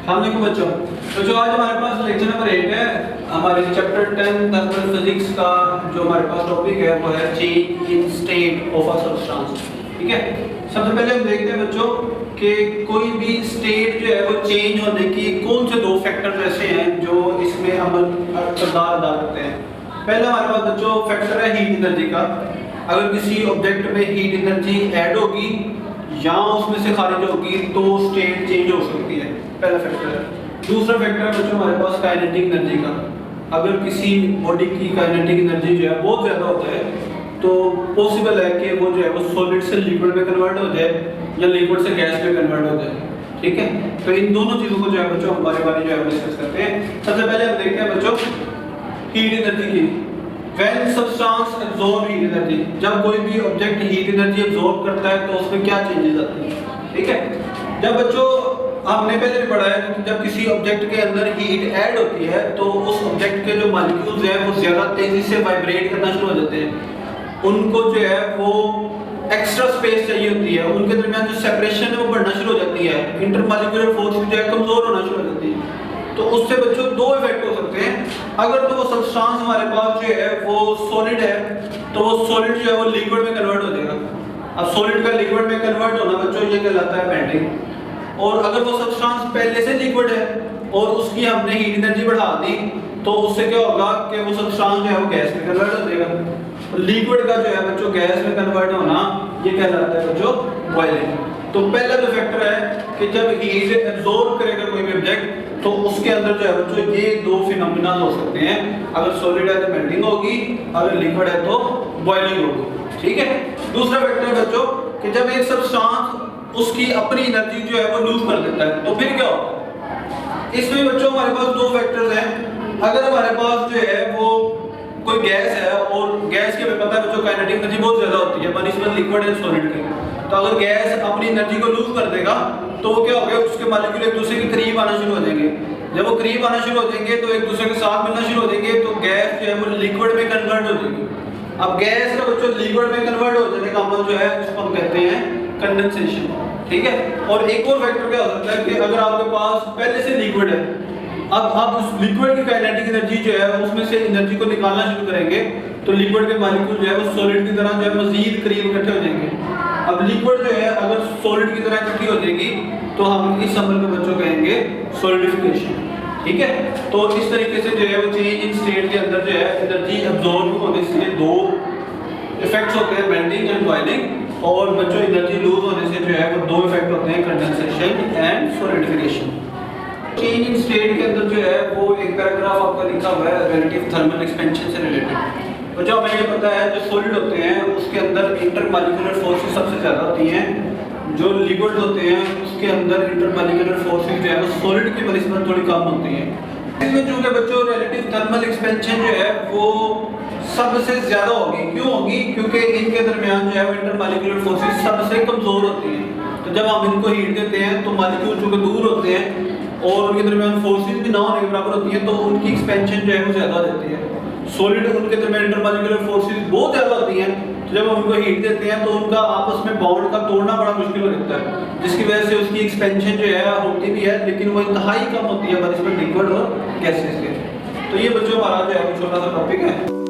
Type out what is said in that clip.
अस्सलामुअलैकुम बच्चों। तो जो आज हमारे पास लेक्चर नंबर 8 है, हमारे चैप्टर 10 थर्मल फिजिक्स का जो हमारे पास टॉपिक है वो है change in state of a substance. ठीक है, सबसे पहले हम देखते हैं बच्चों कि कोई भी स्टेट जो है वो चेंज होने की कौन से दो फैक्टर ऐसे हैं जो इसमें अमल किरदार अदा करते हैं। पहला हमारे पास बच्चों फैक्टर है हीट एनर्जी का। अगर किसी ऑब्जेक्ट में हीट एनर्जी ऐड होगी या उसमें से खारिज होगी तो स्टेट चेंज हो सकती है, पहला फैक्टर है। दूसरा फैक्टर है बच्चों हमारे पास काइनेटिक एनर्जी का। अगर किसी बॉडी की काइनेटिक एनर्जी जो है बहुत ज़्यादा होता है तो पॉसिबल है कि वो जो है वो सॉलिड से लिक्विड में कन्वर्ट हो जाए या लिक्विड से गैस में कन्वर्ट हो जाए। ठीक है, तो इन दोनों चीज़ों को जो है बच्चों हम बारी-बारी जो है डिस्कस करते हैं। सबसे पहले हम देखते हैं बच्चों हीट एनर्जी की। When substance absorb heat energy, जब कोई भी ऑब्जेक्ट हीट एनर्जी absorb करता है तो उसमें क्या चेंजेस आते हैं। ठीक है, जब बच्चों हमने पहले भी पढ़ा है कि जब किसी ऑब्जेक्ट के अंदर हीट ऐड होती है तो उस ऑब्जेक्ट के जो मॉलिक्यूल्स हैं वो ज़्यादा तेजी से वाइब्रेट करना शुरू हो जाते हैं। उनको जो है वो एक्स्ट्रा स्पेस चाहिए होती है, उनके दरमियान जो सेपरेशन है वो बढ़ना शुरू हो जाती है, इंटरमॉलिक्यूलर फोर्स जो है कमजोर होना शुरू हो जाती है। तो उससे बच्चों दो इफेक्ट हो सकते हैं। अगर तो वो सब्सटेंस हमारे पास जो है वो सॉलिड है तो वो सॉलिड जो है वो लिक्विड में कन्वर्ट हो जाएगा। अब सॉलिड का लिक्विड में कन्वर्ट होना बच्चों ये कहलाता है मेल्टिंग। और अगर वो सब्सटेंस पहले से लिक्विड है और उसकी हमने हीट एनर्जी बढ़ा दी तो उससे क्या होगा कि वो सब्सटेंस जो है वो गैस में कन्वर्ट हो जाएगा। लिक्विड का जो है बच्चों गैस में कन्वर्ट होना ये कहलाता है बच्चों बॉइलिंग। तो पहला जो फैक्टर है कि जब हीट एब्जॉर्ब करेगा कोई भी ऑब्जेक्ट तो उसके अंदर जो है बच्चों ये दो फिनोमेना हो सकते हैं। अगर सॉलिड है तो मेल्टिंग होगी, अगर लिक्विड है तो बॉइलिंग होगी। ठीक है, दूसरा फैक्टर है बच्चों कि जब एक सब्सटेंस उसकी अपनी एनर्जी जो है वो लूज कर देता है तो फिर क्या होगा। इसमें बच्चों हमारे पास दो फैक्टर्स हैं। अगर हमारे पास जो है वो कोई गैस है और गैस के हमें पता है बच्चों काइनेटिक एनर्जी बहुत ज्यादा होती है बनिस्बत लिक्विड एंड सॉलिड के। तो अगर गैस अपनी एनर्जी को लूज कर देगा तो वो क्या होगा, उसके मॉलिक्यूल एक दूसरे के करीब आना शुरू हो जाएंगे। जब वो करीब आना शुरू हो जाएंगे तो एक दूसरे के साथ मिलना शुरू हो जाएंगे तो गैस जो है वो लिक्विड में कन्वर्ट हो जाएगी। अब गैस का बच्चों लिक्विड में कन्वर्ट हो जाने का अमल जो है उसको हम कहते हैं कंडेंसेशन। ठीक है, और एक और फैक्टर क्या हो सकता है कि अगर आपके पास पहले से लिक्विड है, अब आप उस लिक्विड की काइनेटिक एनर्जी जो है उसमें से एनर्जी को निकालना शुरू करेंगे तो लिक्विड के मॉलिक्यूल जो है वो सॉलिड की तरह जो है मजीद करीब इकट्ठे हो जाएंगे। अब लिक्विड जो है अगर सॉलिड की तरह इकट्ठी हो जाएगी तो हम इस अमल को बच्चों कहेंगे सॉलिडिफिकेशन। ठीक है, तो इस तरीके से जो है वो चेंज इन स्टेट के अंदर जो है एनर्जी अब्सॉर्ब होने से दो इफेक्ट्स होते हैं, मेल्टिंग एंड बॉइलिंग। और बच्चों एनर्जी लूज होने से जो है वो दो इफेक्ट होते हैं, condensation and solidification. Change in state के अंदर जो है वो एक पैराग्राफ आपका लिखा हुआ है रिलेटिव थर्मल एक्सपेंशन से रिलेटेड। तो जो हमें ये पता है जो सॉलिड होते हैं उसके अंदर इंटरमॉलिक्यूलर फोर्सेस सबसे ज़्यादा होती हैं, जो लिक्विड होते हैं उसके अंदर इंटरमॉलिक्यूलर फोर्सेस जो है वो सॉलिड की बनिस्बत थोड़ी कम होती हैं। इसमें जो बच्चों रिलेटिव थर्मल एक्सपेंशन जो है वो सबसे ज़्यादा होगी। क्यों होगी? क्योंकि इनके दरमियान जो है वो इंटरमॉलिक्यूलर फोर्सेस सबसे कमज़ोर होती हैं। तो जब हम इनको हीट देते हैं तो मॉलिक्यूल जो दूर होते हैं और उनके दरमियान फोर्सेस भी ना होने के बराबर होती हैं तो उनकी एक्सपेंशन जो है वो ज़्यादा हो जाती है। सॉलिड उनके दरमियान इंटरमॉलिक्यूलर फोर्सेस बहुत ज़्यादा होती हैं तो जब हम उनको हीट देते हैं तो उनका आपस में बॉन्ड का तोड़ना बड़ा मुश्किल हो जाता है, जिसकी वजह से उसकी एक्सपेंशन जो है होती भी है लेकिन वो इंतहाई कम होती है बनिस्बत लिक्विड और गैसेस के। तो ये बच्चों हमारा जो है छोटा सा टॉपिक है।